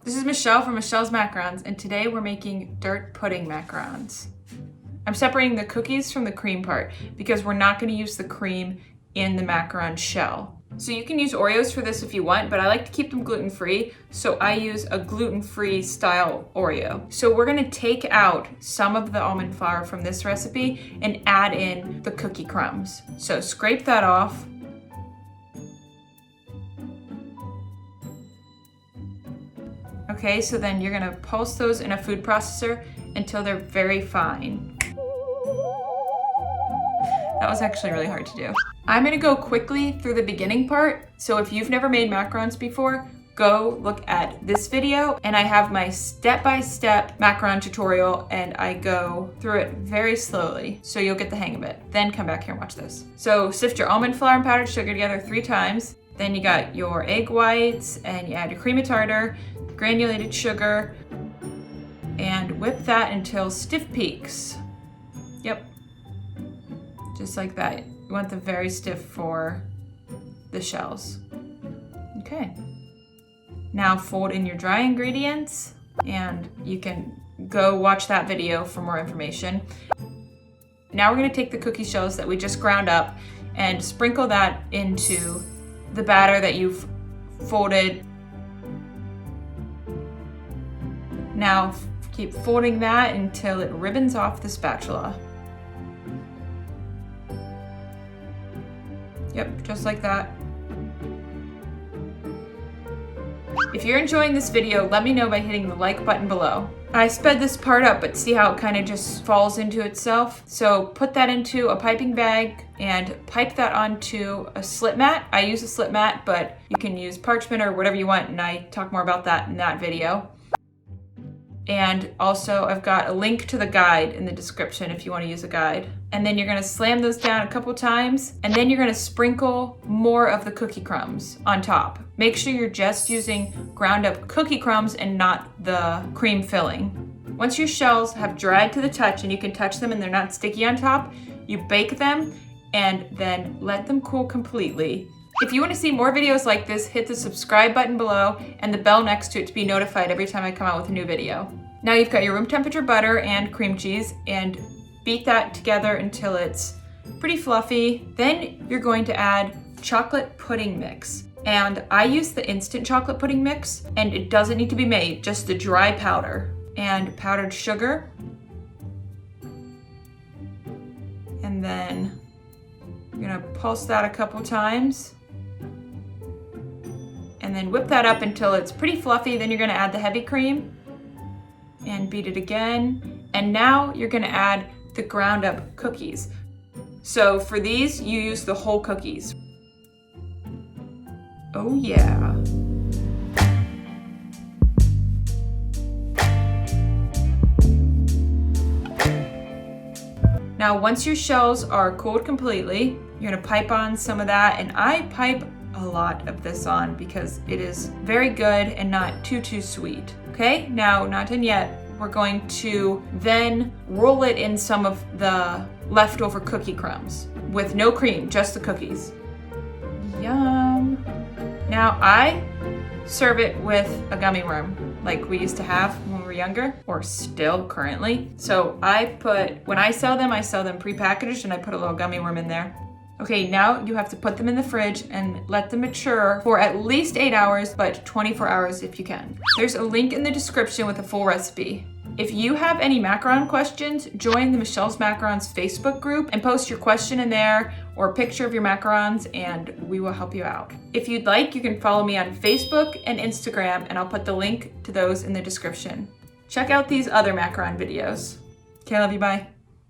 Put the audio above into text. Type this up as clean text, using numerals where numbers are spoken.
This is Michelle from Michelle's Macarons, and today we're making dirt pudding macarons. I'm separating the cookies from the cream part because we're not going to use the cream in the macaron shell. So you can use Oreos for this if you want, but I like to keep them gluten-free, so I use a gluten-free style Oreo. So we're going to take out some of the almond flour from this recipe and add in the cookie crumbs. So scrape that off. Okay, so then you're gonna pulse those in a food processor until they're very fine. That was actually really hard to do. I'm gonna go quickly through the beginning part, so if you've never made macarons before, go look at this video, and I have my step-by-step macaron tutorial, and I go through it very slowly, so you'll get the hang of it. Then come back here and watch this. So sift your almond flour and powdered sugar together 3 times. Then you got your egg whites, and you add your cream of tartar, granulated sugar, and whip that until stiff peaks. Yep, just like that. You want them very stiff for the shells. Okay, now fold in your dry ingredients, and you can go watch that video for more information. Now we're gonna take the cookie shells that we just ground up and sprinkle that into the batter that you've folded. Now keep folding that until it ribbons off the spatula. Yep, just like that. If you're enjoying this video, let me know by hitting the like button below. I sped this part up, but see how it kind of just falls into itself? So put that into a piping bag and pipe that onto a slip mat. I use a slip mat, but you can use parchment or whatever you want, and I talk more about that in that video. And also I've got a link to the guide in the description if you want to use a guide. And then you're going to slam those down a couple times, and then you're going to sprinkle more of the cookie crumbs on top. Make sure you're just using ground up cookie crumbs and not the cream filling. Once your shells have dried to the touch and you can touch them and they're not sticky on top, you bake them and then let them cool completely. If you want to see more videos like this, hit the subscribe button below and the bell next to it to be notified every time I come out with a new video. Now you've got your room temperature butter and cream cheese, and beat that together until it's pretty fluffy. Then you're going to add chocolate pudding mix. And I use the instant chocolate pudding mix, and it doesn't need to be made, just the dry powder. And powdered sugar. And then you're gonna pulse that a couple times. And then whip that up until it's pretty fluffy. Then you're gonna add the heavy cream and beat it again. And now you're gonna add the ground up cookies. So for these, you use the whole cookies. Oh yeah. Now once your shells are cooled completely, you're gonna pipe on some of that, and I pipe a lot of this on because it is very good and not too sweet. Okay, now not done yet. We're going to then roll it in some of the leftover cookie crumbs with no cream, just the cookies. Yum. Now I serve it with a gummy worm like we used to have when we were younger, or still currently. So when I sell them prepackaged, and I put a little gummy worm in there. Okay, now you have to put them in the fridge and let them mature for at least 8 hours, but 24 hours if you can. There's a link in the description with a full recipe. If you have any macaron questions, join the Michelle's Macarons Facebook group and post your question in there or a picture of your macarons, and we will help you out. If you'd like, you can follow me on Facebook and Instagram, and I'll put the link to those in the description. Check out these other macaron videos. Okay, love you, bye.